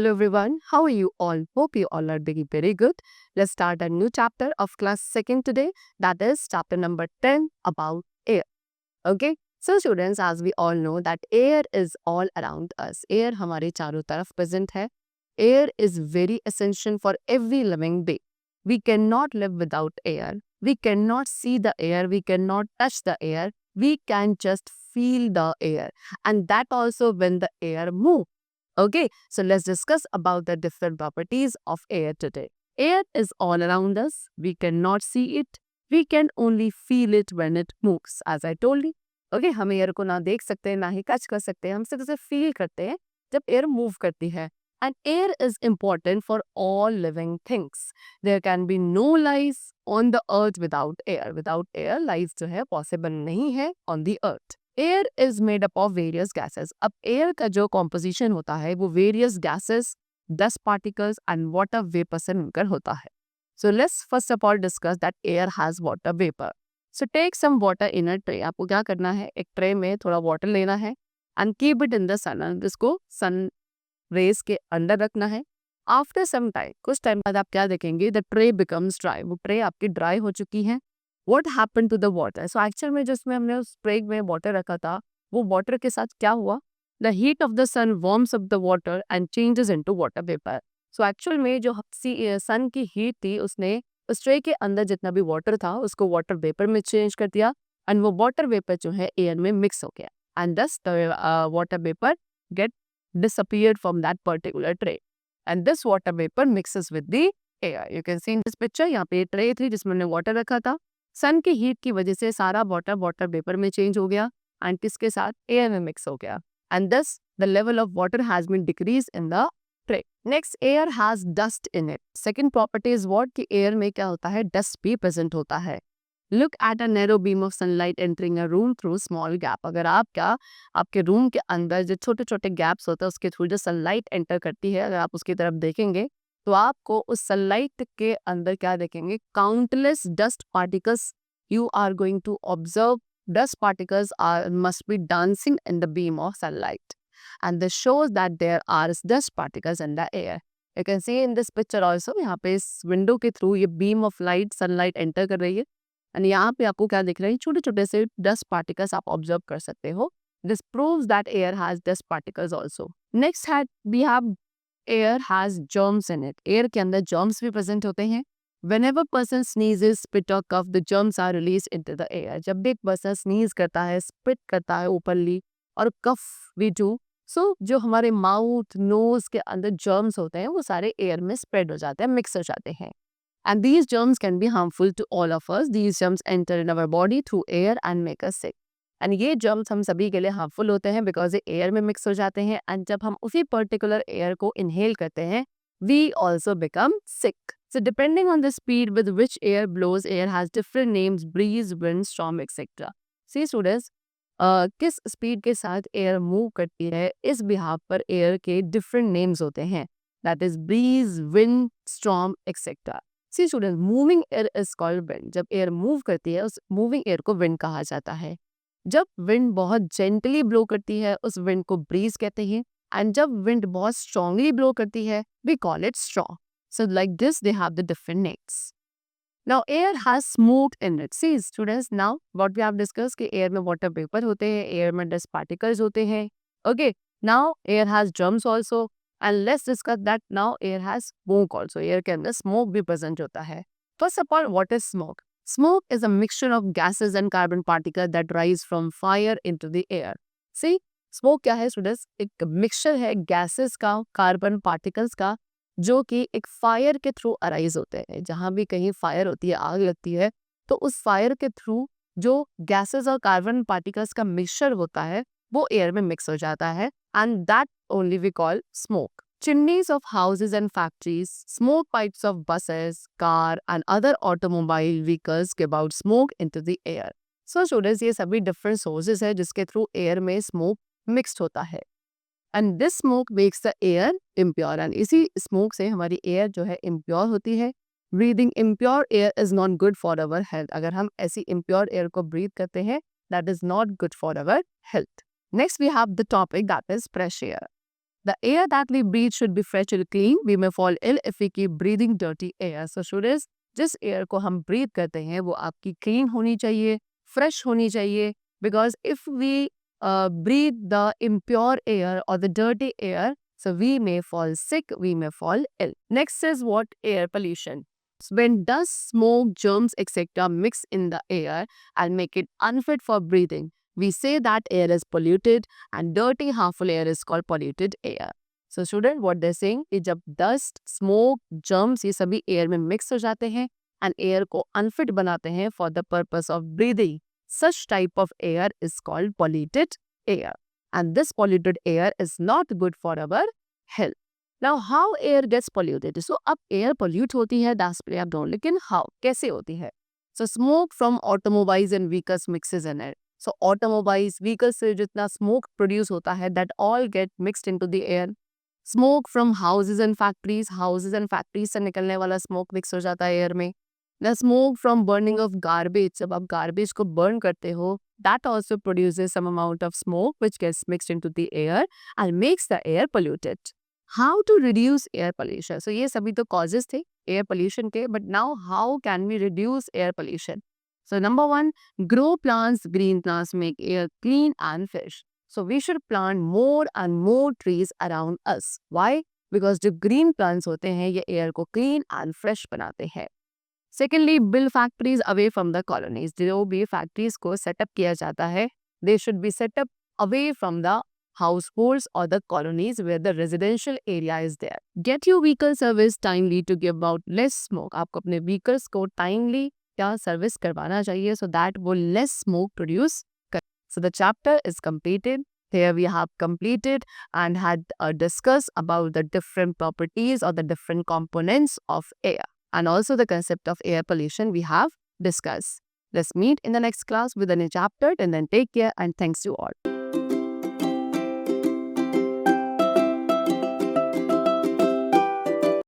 Hello everyone, how are you all? Hope you all are doing very good. Let's start a new chapter of class 2nd today, that is chapter number 10 about air. Okay, so students, as we all know that air is all around us. Air हमारे चारों तरफ present है. Air is very essential for every living being. We cannot live without air. We cannot see the air. We cannot touch the air. We can just feel the air. And that also when the air moves. Okay, so let's discuss about the different properties of air today. Air is all around us. We cannot see it. We can only feel it when it moves, as I told you. Okay, हम air को ना देख सकते हैं ना ही touch कर सकते हैं, हम सिर्फ उसे फील करते हैं जब एयर मूव करती है. And air is important for all living things. There can be no life on the earth without air. Without air, life जो है possible नहीं है on the earth. Air is made up of various gases. अब air का जो composition होता है वो various gases, dust particles and water vapour से मिलकर होता है. So let's first of all discuss that air has water vapour. So take some water in a tray. आपको क्या करना है, एक ट्रे में थोड़ा वाटर लेना है and keep it in the sun. इसको सन रेज के अंदर रखना है. आफ्टर सम टाइम, कुछ टाइम बाद आप क्या देखेंगे, द ट्रे बिकम्स ड्राई. वो ट्रे आपकी ड्राई हो चुकी है. What happened to the water? So actual में जिसमें हमने उस ट्रे में वाटर रखा था, वो वाटर के साथ क्या हुआ, the heat of the sun warms up the water and changes into water vapour. So actual में जो सन की हीट थी उसने उस ट्रे के अंदर जितना भी वाटर था उसको वाटर वेपर में चेंज कर दिया एंड वो वाटर वेपर जो है एयर में मिक्स हो गया and thus the water vapour get disappeared from that particular tray. And this water vapor mixes with the air. You can see in this picture, यहाँ पे ट्रे थी जिसमें हमने वाटर रखा था. सन की हीट की वजह से सारा वाटर वाटर वेपर में चेंज हो गया एंड किसके साथ, एयर में मिक्स हो गया. And thus the level of water has been decrease in the tray. Next, air has dust in it. Second property is what, कि एयर में क्या होता है, डस्ट भी प्रेजेंट होता है. Look at a narrow beam of sunlight entering a room through small gap. अगर आप क्या, आपके रूम के अंदर जो छोटे छोटे गैप्स होते हैं उसके थ्रू जो सनलाइट एंटर करती है, अगर आप उसकी तरफ देखेंगे तो आपको उस सनलाइट के अंदर क्या देखेंगे, countless dust particles. You are going to observe dust particles must be dancing in the beam of sunlight, and this shows that there are dust particles in the air. You can see in this picture also, यहाँ पे इस window के through ये beam of light sunlight enter कर रही है and यहाँ पे आपको क्या दिख रहा है, छोटे छोटे से dust particles आप observe कर सकते हो. This proves that air has dust particles also. Next we have air has germs in it. Air के अंदर germs भी present होते हैं. Whenever person sneezes, spit or cough, the germs are released into the air. जब भी एक person sneeze करता है, spit करता है openly और cough भी do, so जो हमारे mouth, nose के अंदर germs होते हैं वो सारे air में spread हो जाते हैं, mix हो जाते हैं. And these germs can be harmful to all of us. These germs enter in our body through air and make us sick. And ये germs हम सभी के लिए harmful होते हैं because ये air में mix हो जाते हैं and जब हम उसी particular air को inhale करते हैं, we also become sick. So depending on the speed with which air blows, air has different names: breeze, wind, storm, etc. See students, किस स्पीड के साथ एयर मूव करती है इस बिहाफ पर एयर के डिफरेंट नेम्स होते हैं. That is breeze, wind, storm, etcetera. See student, moving air is called wind. जब एयर मूव करती है उस मूविंग एयर को विंड कहा जाता है. जब विंड बहुत जेंटली ब्लो करती है उस विंड को ब्रीज कहते हैं एंड जब विंड बहुत स्ट्रांगली ब्लो करती है we call it storm. So like this, they have the different names. Now air has smoke in it. See students, now what we have discussed कि air में water vapor होते हैं, air में dust particles होते हैं. Okay, now air has germs also and let's discuss that now air has smoke also. Air के अंदर smoke भी present होता है. First of all, what is smoke? Smoke is a mixture of gases and carbon particles that rise from fire into the air. See, smoke क्या है students? एक mixture है gases का, carbon particles का, जो कि एक फायर के थ्रू अराइज होते हैं. जहाँ भी कहीं फायर होती है, आग लगती है, तो उस फायर के थ्रू जो गैसेस और कार्बन पार्टिकल्स का मिक्सचर होता है वो एयर में मिक्स हो जाता है and that only we call smoke. Chimneys of houses and factories, smoke pipes of buses, car and other automobile vehicles give out smoke into the air. So students, ये सभी different sources है जिसके through air में smoke mixed होता है. And this smoke makes the air impure. And इसी smoke से हमारी एयर जो है इम्प्योर होती है. Breathing impure air is not good for our health. अगर हम ऐसी इम्प्योर एयर को ब्रीथ करते हैं that is not good for our health. Next we have the topic that is fresh air. The air that we breathe should be fresh and clean. We may fall ill if we keep breathing dirty air. So students, जिस air को हम breathe करते हैं वो आपकी clean होनी चाहिए, fresh होनी चाहिए. Because if we breathe the impure air or the dirty air, so we may fall sick, we may fall ill. Next is what? Air pollution. So when dust, smoke, germs, etc. mix in the air and make it unfit for breathing, we say that air is polluted, and dirty, harmful air is called polluted air. So student, what they're saying कि जब dust, smoke, germs ये सभी air में mix हो जाते हैं and air को unfit बनाते हैं for the purpose of breathing, such type of air is called polluted air. And this polluted air is not good for our health. Now how air gets polluted? So अब air pollute होती है, that's clear आप don't, लेकिन how? कैसे होती है? So smoke from automobiles and vehicles mixes in it. So automobiles, vehicles से जितना smoke produce होता है, that all get mixed into the air. Smoke from houses and factories से निकलने वाला smoke mix हो जाता है air में. The smoke from burning of garbage, जब आप garbage को burn करते हो, that also produces some amount of smoke which gets mixed into the air and makes the air polluted. How to reduce air pollution? So ये सभी तो causes थे air pollution के, but now how can we reduce air pollution? So number one, grow plants. Green plants make air clean and fresh. So we should plant more and more trees around us. Why? Because जो green plants होते हैं ये air को clean and fresh बनाते हैं. Secondly, build factories away from the colonies. जो भी factories को set up किया जाता है, they should be set up away from the households or the colonies where the residential area is there. Get your vehicle service timely to give out less smoke. आपको अपने vehicles को timely क्या service करवाना चाहिए so that वो less smoke produce कर. So the chapter is completed. Here we have completed and had discussed about the different properties or the different components of air. And also the concept of air pollution we have discussed. Let's meet in the next class with a new chapter, and then take care and thanks to all.